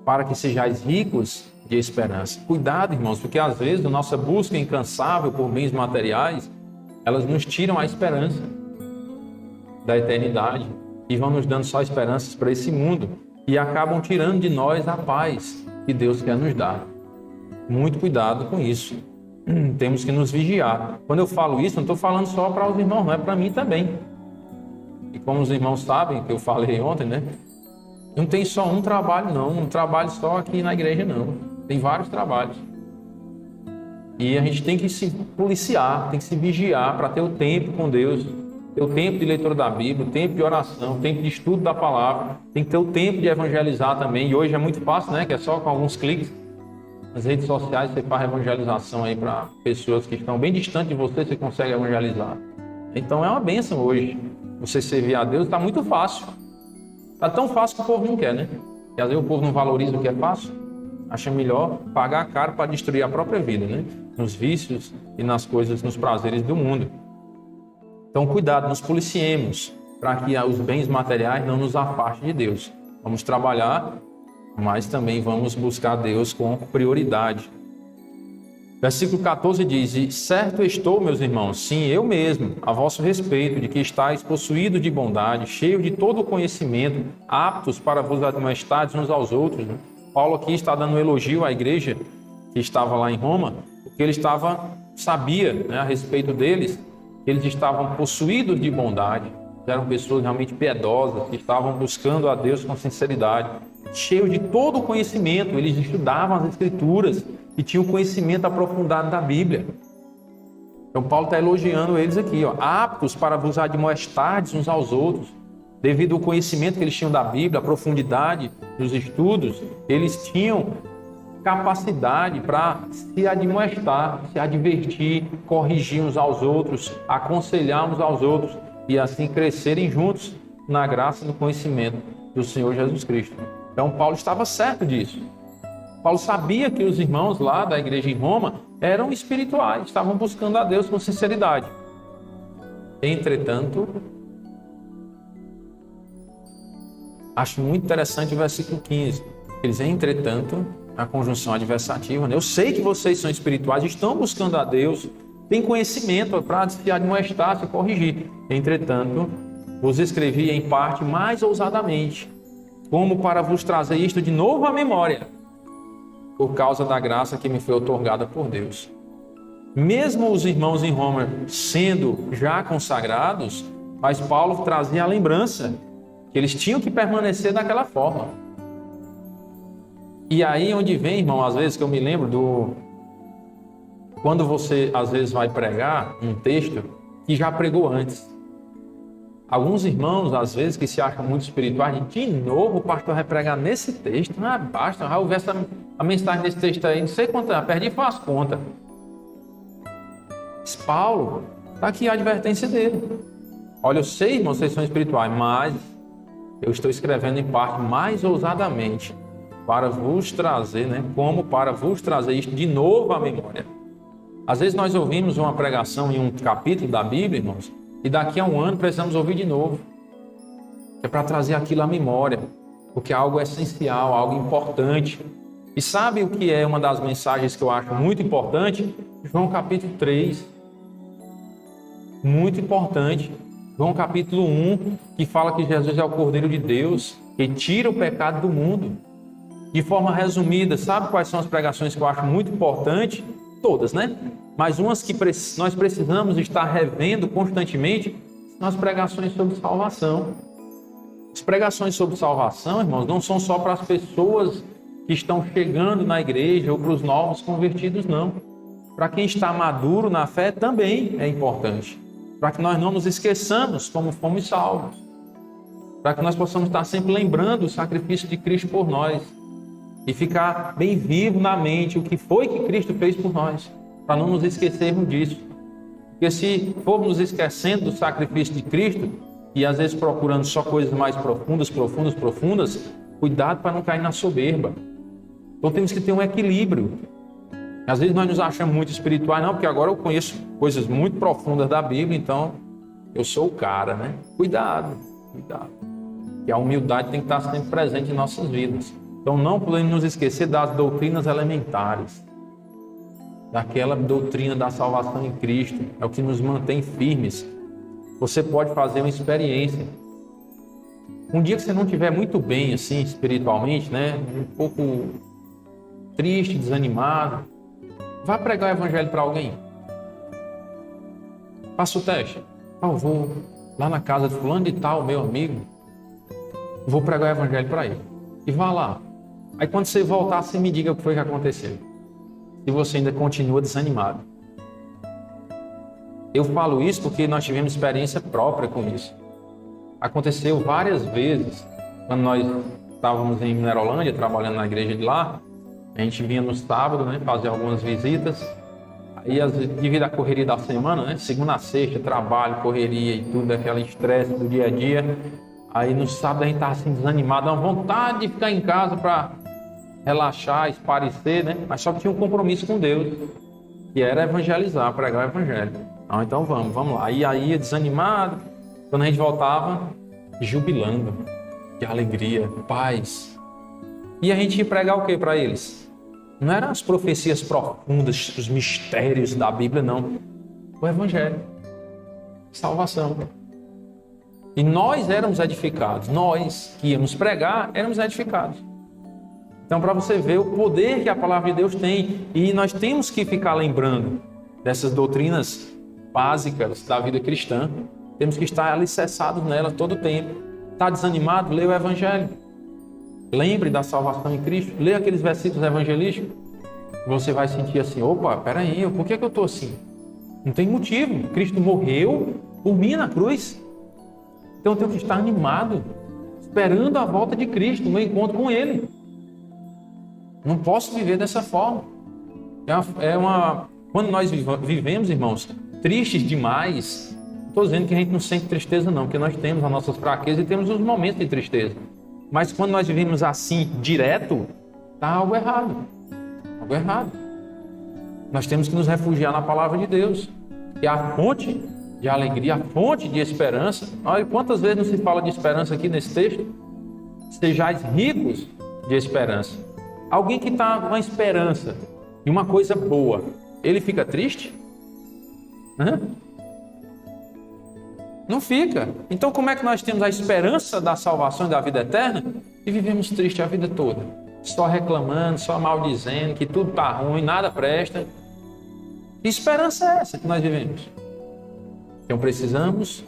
para que sejais ricos de esperança. Cuidado, irmãos, porque às vezes a nossa busca incansável por bens materiais, elas nos tiram a esperança da eternidade e vão nos dando só esperanças para esse mundo e acabam tirando de nós a paz que Deus quer nos dar. Muito cuidado com isso. Temos que nos vigiar. Quando eu falo isso, não estou falando só para os irmãos, não é para mim também. E como os irmãos sabem, que eu falei ontem, né? Não tem só um trabalho, não. Um trabalho só aqui na igreja, não. Tem vários trabalhos. E a gente tem que se policiar, tem que se vigiar para ter o tempo com Deus, ter o tempo de leitura da Bíblia, o tempo de oração, o tempo de estudo da palavra, tem que ter o tempo de evangelizar também. E hoje é muito fácil, né? Que é só com alguns cliques nas redes sociais você faz evangelização aí para pessoas que estão bem distantes de você consegue evangelizar. Então é uma bênção hoje. Você servir a Deus está muito fácil. Está tão fácil que o povo não quer, né? E às vezes o povo não valoriza o que é fácil. Acha melhor pagar caro para destruir a própria vida, né? Nos vícios e nas coisas, nos prazeres do mundo. Então cuidado, nos policiemos para que os bens materiais não nos afastem de Deus. Vamos trabalhar, mas também vamos buscar Deus com prioridade. Versículo 14 diz, e certo estou, meus irmãos, sim, eu mesmo, a vosso respeito, de que estáis possuídos de bondade, cheios de todo o conhecimento, aptos para vos admoestardes uns aos outros. Né? Paulo aqui está dando um elogio à igreja que estava lá em Roma, porque ele sabia, né, a respeito deles, que eles estavam possuídos de bondade, eram pessoas realmente piedosas, que estavam buscando a Deus com sinceridade, cheios de todo o conhecimento, eles estudavam as Escrituras, e tinha um conhecimento aprofundado da Bíblia. Então Paulo está elogiando eles aqui, aptos para vos admoestardes uns aos outros, devido ao conhecimento que eles tinham da Bíblia, a profundidade dos estudos, eles tinham capacidade para se admoestar, se advertir, corrigir uns aos outros, aconselhar uns aos outros e assim crescerem juntos na graça e no conhecimento do Senhor Jesus Cristo. Então Paulo estava certo disso. Paulo sabia que os irmãos lá da igreja em Roma eram espirituais, estavam buscando a Deus com sinceridade. Entretanto, acho muito interessante o versículo 15. Eles, entretanto, a conjunção adversativa, né? Eu sei que vocês são espirituais, estão buscando a Deus, têm conhecimento para se admoestar, se corrigir. Entretanto, vos escrevi em parte mais ousadamente, como para vos trazer isto de novo à memória, por causa da graça que me foi outorgada por Deus. Mesmo os irmãos em Roma sendo já consagrados, mas Paulo trazia a lembrança que eles tinham que permanecer daquela forma. E aí onde vem, irmão, às vezes que eu me lembro quando você às vezes vai pregar um texto que já pregou antes. Alguns irmãos, às vezes, que se acham muito espirituais, de novo o pastor vai pregar nesse texto, basta, já ouvi a mensagem desse texto aí, não sei quanto, perdi foi as contas. Paulo, está aqui a advertência dele. Olha, eu sei, irmãos, vocês são espirituais, mas eu estou escrevendo em parte mais ousadamente para vos trazer, como para vos trazer isto de novo à memória. Às vezes nós ouvimos uma pregação em um capítulo da Bíblia, irmãos, e daqui a um ano precisamos ouvir de novo. É para trazer aquilo à memória, porque é algo essencial, algo importante. E sabe o que é uma das mensagens que eu acho muito importante? João capítulo 3. Muito importante. João capítulo 1, que fala que Jesus é o Cordeiro de Deus, que tira o pecado do mundo. De forma resumida, sabe quais são as pregações que eu acho muito importantes? Todas, né? Mas umas que nós precisamos estar revendo constantemente são as pregações sobre salvação. As pregações sobre salvação, irmãos, não são só para as pessoas que estão chegando na igreja ou para os novos convertidos, não. Para quem está maduro na fé também é importante. Para que nós não nos esqueçamos como fomos salvos. Para que nós possamos estar sempre lembrando o sacrifício de Cristo por nós. E ficar bem vivo na mente o que foi que Cristo fez por nós. Para não nos esquecermos disso. Porque se formos nos esquecendo do sacrifício de Cristo, e às vezes procurando só coisas mais profundas, cuidado para não cair na soberba. Então temos que ter um equilíbrio. Às vezes nós nos achamos muito espirituais, não, porque agora eu conheço coisas muito profundas da Bíblia, então eu sou o cara, né? Cuidado. E a humildade tem que estar sempre presente em nossas vidas. Então não podemos nos esquecer das doutrinas elementares, daquela doutrina da salvação em Cristo, é o que nos mantém firmes. Você pode fazer uma experiência. Um dia que você não estiver muito bem, assim, espiritualmente, né? Um pouco triste, desanimado, vá pregar o evangelho para alguém. Faça o teste. Eu vou lá na casa de fulano de tal, meu amigo, vou pregar o evangelho para ele. E vá lá. Aí quando você voltar, você me diga o que foi que aconteceu. Se você ainda continua desanimado. Eu falo isso porque nós tivemos experiência própria com isso. Aconteceu várias vezes, quando nós estávamos em Minerolândia, trabalhando na igreja de lá, a gente vinha no sábado, né, fazer algumas visitas, aí devido à correria da semana, né, segunda a sexta, trabalho, correria e tudo, aquele estresse do dia a dia, aí no sábado a gente estava assim desanimado, uma vontade de ficar em casa para relaxar, esparecer, né, mas só que tinha um compromisso com Deus, que era evangelizar, pregar o evangelho. Então vamos lá. E aí, desanimado, quando a gente voltava, jubilando, de alegria, paz. E a gente ia pregar o que para eles? Não eram as profecias profundas, os mistérios da Bíblia, não. O Evangelho. Salvação. E nós éramos edificados. Nós que íamos pregar, éramos edificados. Então, para você ver o poder que a palavra de Deus tem. E nós temos que ficar lembrando dessas doutrinas básicas da vida cristã. Temos que estar alicerçados nela todo o tempo. Está desanimado? Leia o Evangelho. Lembre da salvação em Cristo. Leia aqueles versículos evangelísticos. Você vai sentir assim, opa, peraí, por que eu estou assim? Não tem motivo. Cristo morreu por mim na cruz. Então eu tenho que estar animado, esperando a volta de Cristo, o meu encontro com Ele. Não posso viver dessa forma. Quando nós vivemos, irmãos, tristes demais, não estou dizendo que a gente não sente tristeza não, porque nós temos as nossas fraquezas e temos os momentos de tristeza. Mas quando nós vivemos assim, direto, está algo errado. Algo errado. Nós temos que nos refugiar na palavra de Deus. Que é a fonte de alegria, a fonte de esperança. Olha quantas vezes não se fala de esperança aqui nesse texto. Sejais ricos de esperança. Alguém que está com uma esperança de uma coisa boa, ele fica triste? Não fica. Então como é que nós temos a esperança da salvação e da vida eterna e vivemos triste a vida toda? Só reclamando, só maldizendo, que tudo está ruim, nada presta. Que esperança é essa que nós vivemos? Então precisamos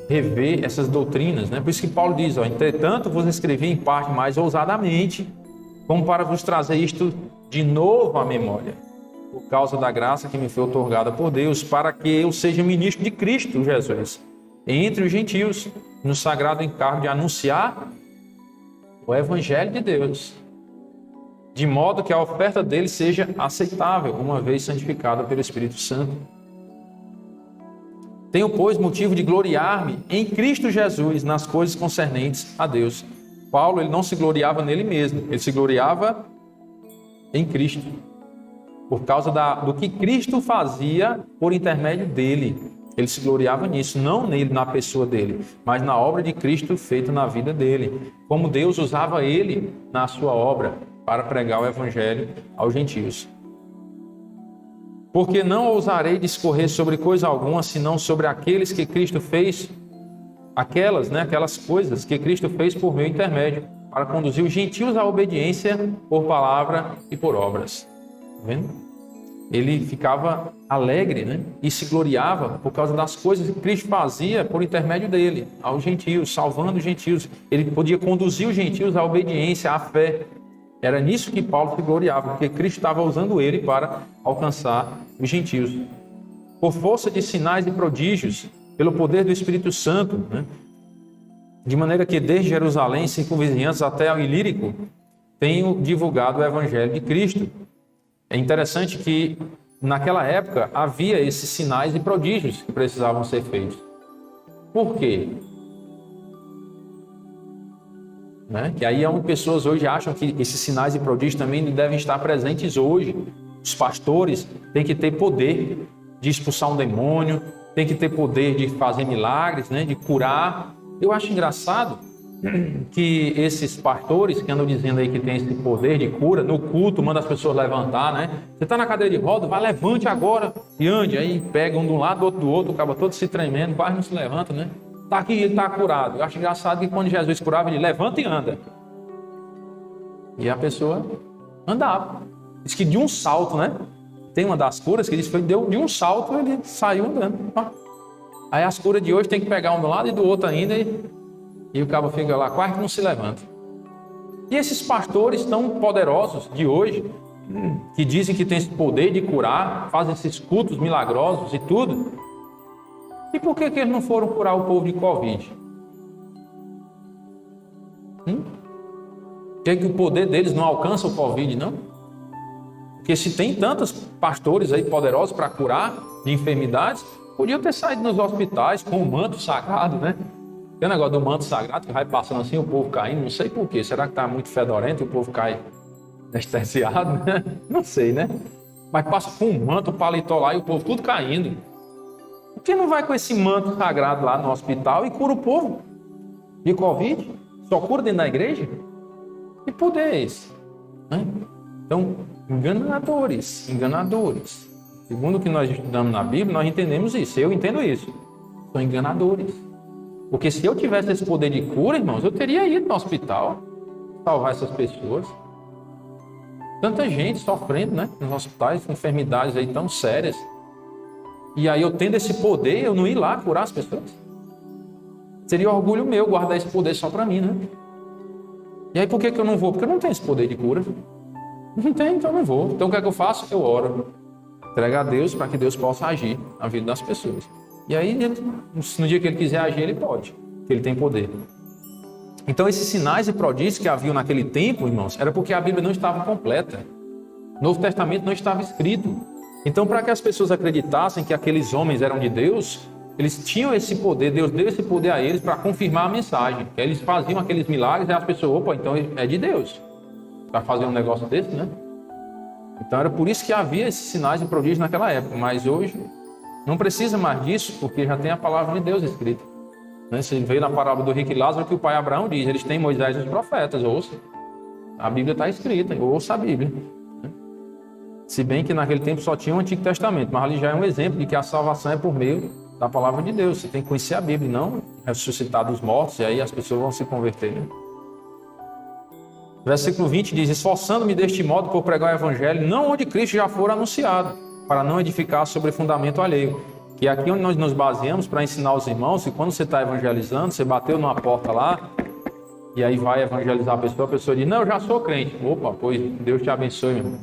rever essas doutrinas, né? Por isso que Paulo diz, entretanto vos escrevi em parte mais ousadamente, como para vos trazer isto de novo à memória, por causa da graça que me foi outorgada por Deus, para que eu seja ministro de Cristo Jesus, entre os gentios, no sagrado encargo de anunciar o Evangelho de Deus, de modo que a oferta dele seja aceitável, uma vez santificada pelo Espírito Santo. Tenho, pois, motivo de gloriar-me em Cristo Jesus nas coisas concernentes a Deus. Paulo, ele não se gloriava nele mesmo, ele se gloriava em Cristo, por causa do que Cristo fazia por intermédio dele. Ele se gloriava nisso, não nele, na pessoa dele, mas na obra de Cristo feita na vida dele. Como Deus usava ele na sua obra para pregar o Evangelho aos gentios. Porque não ousarei discorrer sobre coisa alguma, senão sobre aqueles que Cristo fez, aquelas coisas que Cristo fez por meu intermédio, para conduzir os gentios à obediência por palavra e por obras. Tá vendo? Ele ficava alegre, né? E se gloriava por causa das coisas que Cristo fazia por intermédio dele, aos gentios, salvando os gentios. Ele podia conduzir os gentios à obediência, à fé. Era nisso que Paulo se gloriava, porque Cristo estava usando ele para alcançar os gentios. Por força de sinais e prodígios, pelo poder do Espírito Santo, né? De maneira que desde Jerusalém, circunvizinhantes até o Ilírico, tenho divulgado o Evangelho de Cristo. É interessante que naquela época havia esses sinais e prodígios que precisavam ser feitos. Por quê? Que aí é onde pessoas hoje acham que esses sinais e prodígios também devem estar presentes hoje. Os pastores têm que ter poder de expulsar um demônio, têm que ter poder de fazer milagres, né? De curar. Eu acho engraçado que esses pastores que andam dizendo aí que tem esse poder de cura, no culto manda as pessoas levantar, né? Você está na cadeira de roda, vai, levante agora e ande. Aí pega um de um lado, outro do outro, acaba todo se tremendo, quase não se levanta, né? Está aqui, ele está curado. Eu acho engraçado que quando Jesus curava, ele levanta e anda. E a pessoa andava. Diz que de um salto, né? Tem uma das curas que diz que deu de um salto, ele saiu andando. Aí as curas de hoje tem que pegar um do lado e do outro ainda e o cabo fica lá, quase que não se levanta. E esses pastores tão poderosos de hoje, que dizem que tem esse poder de curar, fazem esses cultos milagrosos e tudo, e por que eles não foram curar o povo de Covid? Por que o poder deles não alcança o Covid, não? Porque se tem tantos pastores aí poderosos para curar de enfermidades, podiam ter saído nos hospitais com o manto sagrado, né? Tem o negócio do manto sagrado que vai passando assim, o povo caindo, não sei por quê. Será que está muito fedorento e o povo cai anestesiado? Né? Não sei, né? Mas passa com um manto, um paletó lá e o povo tudo caindo. Por que não vai com esse manto sagrado lá no hospital e cura o povo de Covid? Só cura dentro da igreja? Que poder é esse? Né? Então, enganadores. Segundo o que nós estudamos na Bíblia, nós entendemos isso. Eu entendo isso. São enganadores. Porque se eu tivesse esse poder de cura, irmãos, eu teria ido no hospital salvar essas pessoas. Tanta gente sofrendo, né? Nos hospitais, com enfermidades aí tão sérias. E aí eu tendo esse poder, eu não ir lá curar as pessoas? Seria orgulho meu guardar esse poder só para mim, né? E aí por que eu não vou? Porque eu não tenho esse poder de cura. Não tenho, então eu não vou. Então o que é que eu faço? Eu oro. Entrego a Deus para que Deus possa agir na vida das pessoas. E aí, no dia que ele quiser agir, ele pode. Porque ele tem poder. Então, esses sinais e prodígios que haviam naquele tempo, irmãos, era porque a Bíblia não estava completa. O Novo Testamento não estava escrito. Então, para que as pessoas acreditassem que aqueles homens eram de Deus, eles tinham esse poder, Deus deu esse poder a eles para confirmar a mensagem. Eles faziam aqueles milagres e as pessoas, opa, então é de Deus. Para fazer um negócio desse, né? Então, era por isso que havia esses sinais e prodígios naquela época. Mas hoje, não precisa mais disso, porque já tem a palavra de Deus escrita. Você vê na parábola do rico e Lázaro que o pai Abraão diz, eles têm Moisés e os profetas, ouça. A Bíblia está escrita, ouça a Bíblia. Se bem que naquele tempo só tinha o Antigo Testamento, mas ali já é um exemplo de que a salvação é por meio da palavra de Deus. Você tem que conhecer a Bíblia, não ressuscitar dos mortos, e aí as pessoas vão se converter. Né? Versículo 20 diz, esforçando-me deste modo por pregar o Evangelho, não onde Cristo já for anunciado, para não edificar sobre fundamento alheio. E aqui onde nós nos baseamos para ensinar os irmãos que quando você está evangelizando, você bateu numa porta lá, e aí vai evangelizar a pessoa diz, não, eu já sou crente. Opa, pois Deus te abençoe, meu irmão.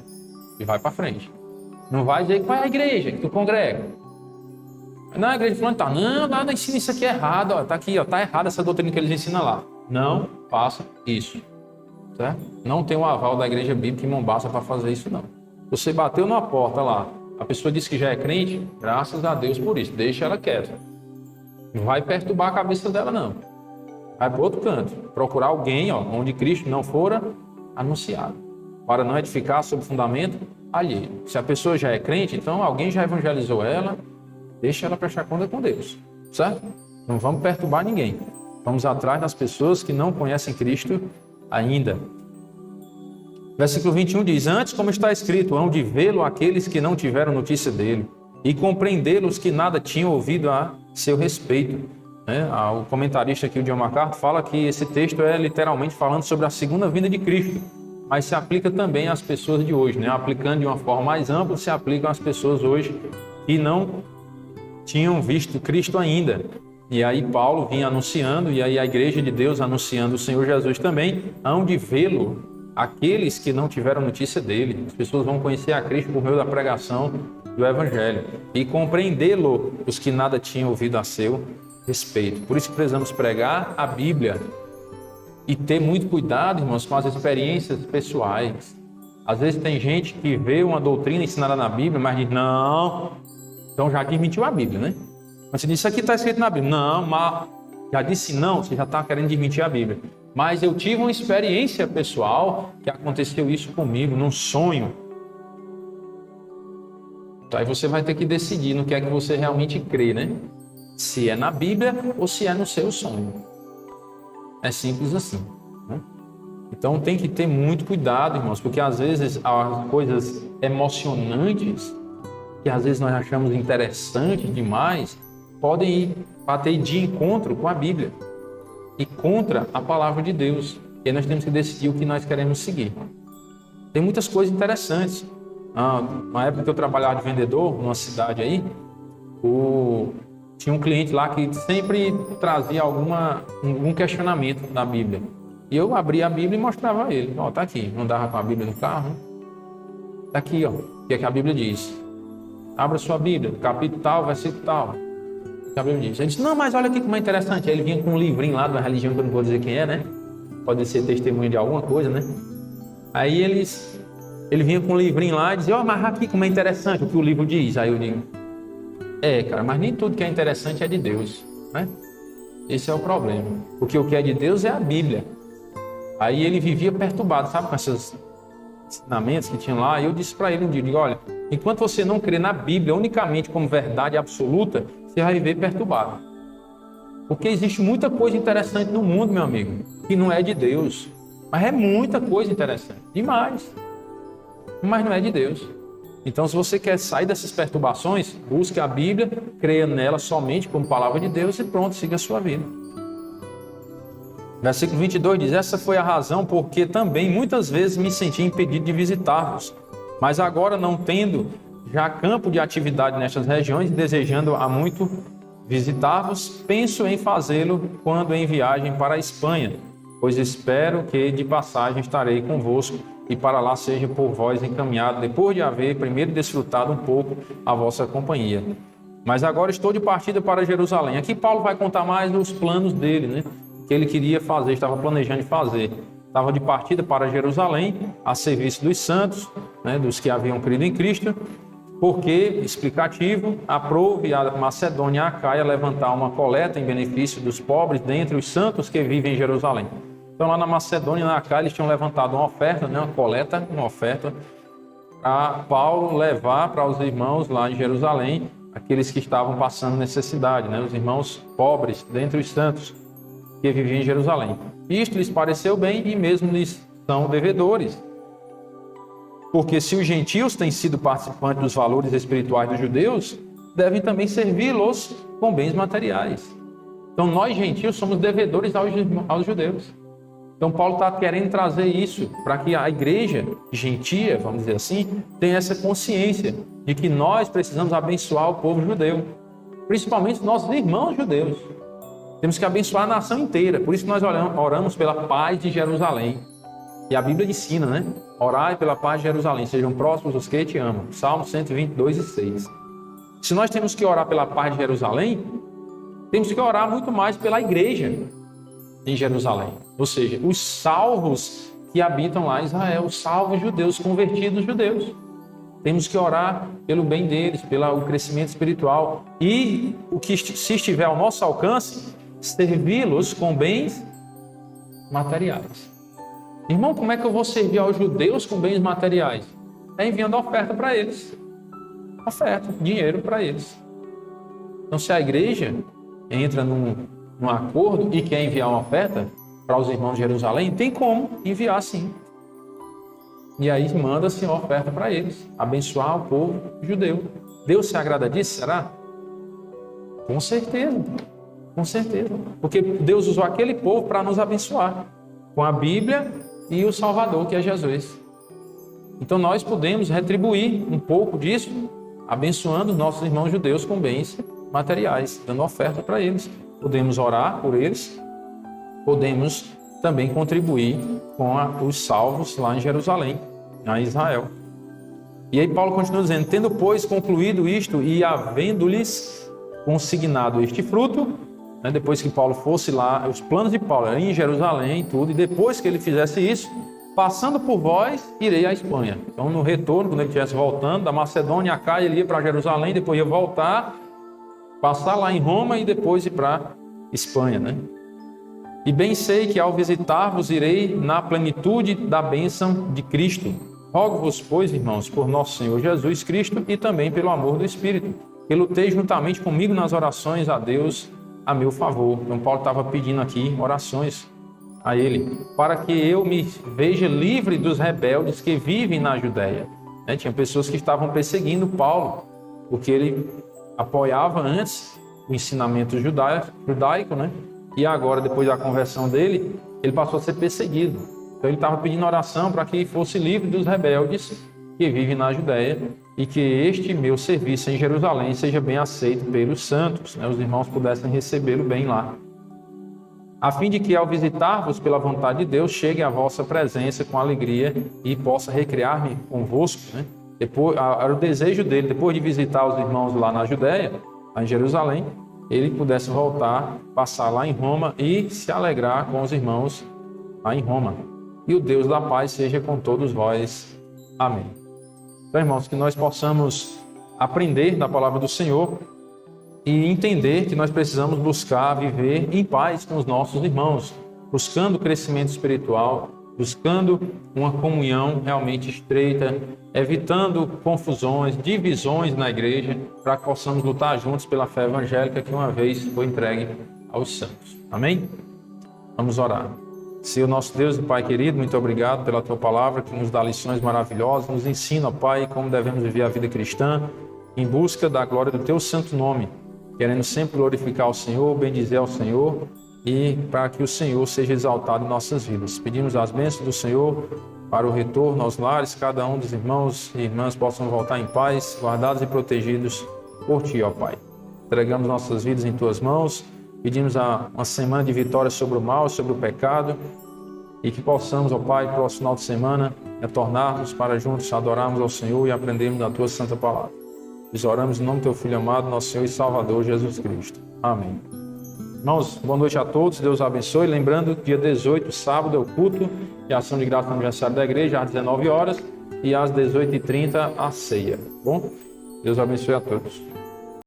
E vai para frente. Não vai dizer que vai à igreja, que tu congrega. Não, a igreja falando, tá, não, lá ensina isso aqui errado, ó, tá aqui, ó, tá errada essa doutrina que eles ensinam lá. Não faça isso. Certo? Não tem o aval da igreja bíblica em Mombaça para fazer isso, não. Você bateu numa porta lá, a pessoa disse que já é crente, graças a Deus por isso, deixa ela quieta. Não vai perturbar a cabeça dela, não. Vai para outro canto, procurar alguém, ó, onde Cristo não fora anunciado, para não edificar sobre fundamento alheio. Se a pessoa já é crente, então alguém já evangelizou ela, deixa ela prestar conta com Deus, certo? Não vamos perturbar ninguém. Vamos atrás das pessoas que não conhecem Cristo ainda. Versículo 21 diz, antes, como está escrito, hão de vê-lo aqueles que não tiveram notícia dele, e compreendê-los que nada tinham ouvido a seu respeito. O comentarista aqui, o John MacArthur, fala que esse texto é literalmente falando sobre a segunda vinda de Cristo, mas se aplica também às pessoas de hoje, né? Aplicando de uma forma mais ampla, se aplicam às pessoas hoje que não tinham visto Cristo ainda. E aí Paulo vinha anunciando, e aí a igreja de Deus anunciando o Senhor Jesus também, hão de vê-lo aqueles que não tiveram notícia dele. As pessoas vão conhecer a Cristo por meio da pregação do Evangelho e compreendê-lo os que nada tinham ouvido a seu respeito. Por isso que precisamos pregar a Bíblia e ter muito cuidado, irmãos, com as experiências pessoais. Às vezes tem gente que vê uma doutrina ensinada na Bíblia, mas diz, não, então já desmentiu a Bíblia, né? Mas você diz, isso aqui está escrito na Bíblia. Não, mas já disse não, você já está querendo desmentir a Bíblia. Mas eu tive uma experiência pessoal que aconteceu isso comigo, num sonho. Então, aí você vai ter que decidir no que é que você realmente crê, né? Se é na Bíblia ou se é no seu sonho. É simples assim, né? Então tem que ter muito cuidado, irmãos, porque às vezes as coisas emocionantes, que às vezes nós achamos interessantes demais, podem ir bater de encontro com a Bíblia e contra a palavra de Deus. E aí nós temos que decidir o que nós queremos seguir. Tem muitas coisas interessantes. Na época que eu trabalhava de vendedor, numa cidade aí, tinha um cliente lá que sempre trazia algum questionamento da Bíblia. E eu abria a Bíblia e mostrava a ele. Ó, tá aqui. Não dava com a Bíblia no carro? Tá aqui, ó. O que é que a Bíblia diz? Abra sua Bíblia, capítulo tal, versículo tal. A Bíblia diz. Ele disse, não, mas olha aqui como é interessante. Aí ele vinha com um livrinho lá da religião, que eu não vou dizer quem é, né? Pode ser testemunho de alguma coisa, né? Aí ele vinha com um livrinho lá e dizia, ó, mas aqui como é interessante o que o livro diz. Aí eu digo, cara, mas nem tudo que é interessante é de Deus, né? Esse é o problema. Porque o que é de Deus é a Bíblia. Aí ele vivia perturbado, sabe, com esses ensinamentos que tinha lá. E eu disse para ele um dia, digo, olha, enquanto você não crê na Bíblia unicamente como verdade absoluta, você vai viver perturbado. Porque existe muita coisa interessante no mundo, meu amigo, que não é de Deus. Mas é muita coisa interessante, demais. Mas não é de Deus. Então, se você quer sair dessas perturbações, busque a Bíblia, creia nela somente como palavra de Deus e pronto, siga a sua vida. Versículo 22 diz, essa foi a razão porque também muitas vezes me senti impedido de visitar-vos. Mas agora, não tendo já campo de atividade nestas regiões, desejando há muito visitar-vos, penso em fazê-lo quando em viagem para a Espanha, pois espero que de passagem estarei convosco e para lá seja por vós encaminhado, depois de haver primeiro desfrutado um pouco a vossa companhia. Mas agora estou de partida para Jerusalém. Aqui Paulo vai contar mais os planos dele, né? que ele queria fazer, estava planejando fazer. Estava de partida para Jerusalém, a serviço dos santos, né, dos que haviam crido em Cristo, porque, explicativo, aprove a Macedônia e a Acaia levantar uma coleta em benefício dos pobres dentre os santos que vivem em Jerusalém. Então, lá na Macedônia e na Acaia, eles tinham levantado uma oferta, né, uma oferta, para Paulo levar para os irmãos lá em Jerusalém, aqueles que estavam passando necessidade, né, os irmãos pobres dentre os santos que viviam em Jerusalém. Isto lhes pareceu bem e mesmo lhes são devedores. Porque se os gentios têm sido participantes dos valores espirituais dos judeus, devem também servi-los com bens materiais. Então nós gentios somos devedores aos judeus. Então Paulo está querendo trazer isso para que a igreja gentia, vamos dizer assim, tenha essa consciência de que nós precisamos abençoar o povo judeu, principalmente nossos irmãos judeus. Temos que abençoar a nação inteira. Por isso nós oramos pela paz de Jerusalém. E a Bíblia ensina, né? Orai pela paz de Jerusalém, sejam próximos os que te amam. Salmo 122:6. Se nós temos que orar pela paz de Jerusalém, temos que orar muito mais pela igreja em Jerusalém. Ou seja, os salvos que habitam lá em Israel, os salvos judeus, convertidos judeus. Temos que orar pelo bem deles, pelo crescimento espiritual. E o que se estiver ao nosso alcance, servi-los com bens materiais. Irmão, como é que eu vou servir aos judeus com bens materiais? É enviando oferta para eles. Oferta, dinheiro para eles. Então, se a igreja entra num acordo e quer enviar uma oferta para os irmãos de Jerusalém, tem como enviar sim. E aí manda-se uma oferta para eles, abençoar o povo judeu. Deus se agrada disso, será? Com certeza, com certeza. Porque Deus usou aquele povo para nos abençoar, com a Bíblia e o Salvador, que é Jesus. Então nós podemos retribuir um pouco disso, abençoando os nossos irmãos judeus com bens materiais, dando oferta para eles. Podemos orar por eles, podemos também contribuir com os salvos lá em Jerusalém, em Israel. E aí Paulo continua dizendo, tendo, pois, concluído isto e havendo-lhes consignado este fruto, né, depois que Paulo fosse lá, os planos de Paulo eram em Jerusalém e tudo, e depois que ele fizesse isso, passando por vós, irei à Espanha. Então, no retorno, quando ele estivesse voltando, da Macedônia a cá, ele ia para Jerusalém, depois ia voltar, passar lá em Roma e depois ir para Espanha, né? E bem sei que ao visitar-vos irei na plenitude da bênção de Cristo. Rogo-vos, pois, irmãos, por nosso Senhor Jesus Cristo e também pelo amor do Espírito, que luteis juntamente comigo nas orações a Deus a meu favor. Então Paulo estava pedindo aqui orações a ele, para que eu me veja livre dos rebeldes que vivem na Judéia. Tinha pessoas que estavam perseguindo Paulo, porque ele apoiava antes o ensinamento judaico, né? E agora, depois da conversão dele, ele passou a ser perseguido. Então ele estava pedindo oração para que fosse livre dos rebeldes que vivem na Judéia e que este meu serviço em Jerusalém seja bem aceito pelos santos, né? Os irmãos pudessem recebê-lo bem lá. A fim de que, ao visitar-vos pela vontade de Deus, chegue à vossa presença com alegria e possa recrear-me convosco, né? Era o desejo dele, depois de visitar os irmãos lá na Judéia, lá em Jerusalém, ele pudesse voltar, passar lá em Roma e se alegrar com os irmãos lá em Roma. E o Deus da paz seja com todos vós. Amém. Então, irmãos, que nós possamos aprender da palavra do Senhor e entender que nós precisamos buscar viver em paz com os nossos irmãos, buscando crescimento espiritual, buscando uma comunhão realmente estreita, evitando confusões, divisões na igreja, para que possamos lutar juntos pela fé evangélica que uma vez foi entregue aos santos. Amém? Vamos orar. Senhor nosso Deus e Pai querido, muito obrigado pela Tua palavra que nos dá lições maravilhosas, nos ensina, Pai, como devemos viver a vida cristã em busca da glória do Teu santo nome, querendo sempre glorificar o Senhor, bendizer ao Senhor e para que o Senhor seja exaltado em nossas vidas. Pedimos as bênçãos do Senhor para o retorno aos lares, cada um dos irmãos e irmãs possam voltar em paz, guardados e protegidos por Ti, ó Pai. Entregamos nossas vidas em Tuas mãos, pedimos uma semana de vitória sobre o mal, sobre o pecado, e que possamos, ó Pai, próximo final de semana, retornarmos para juntos adorarmos ao Senhor e aprendermos da Tua santa palavra. Nós oramos em nome do Teu Filho amado, nosso Senhor e Salvador, Jesus Cristo. Amém. Irmãos, boa noite a todos, Deus abençoe. Lembrando, dia 18, sábado, é o culto e ação de graça no aniversário da igreja, às 19 horas, e às 18h30 a ceia. Bom? Deus abençoe a todos.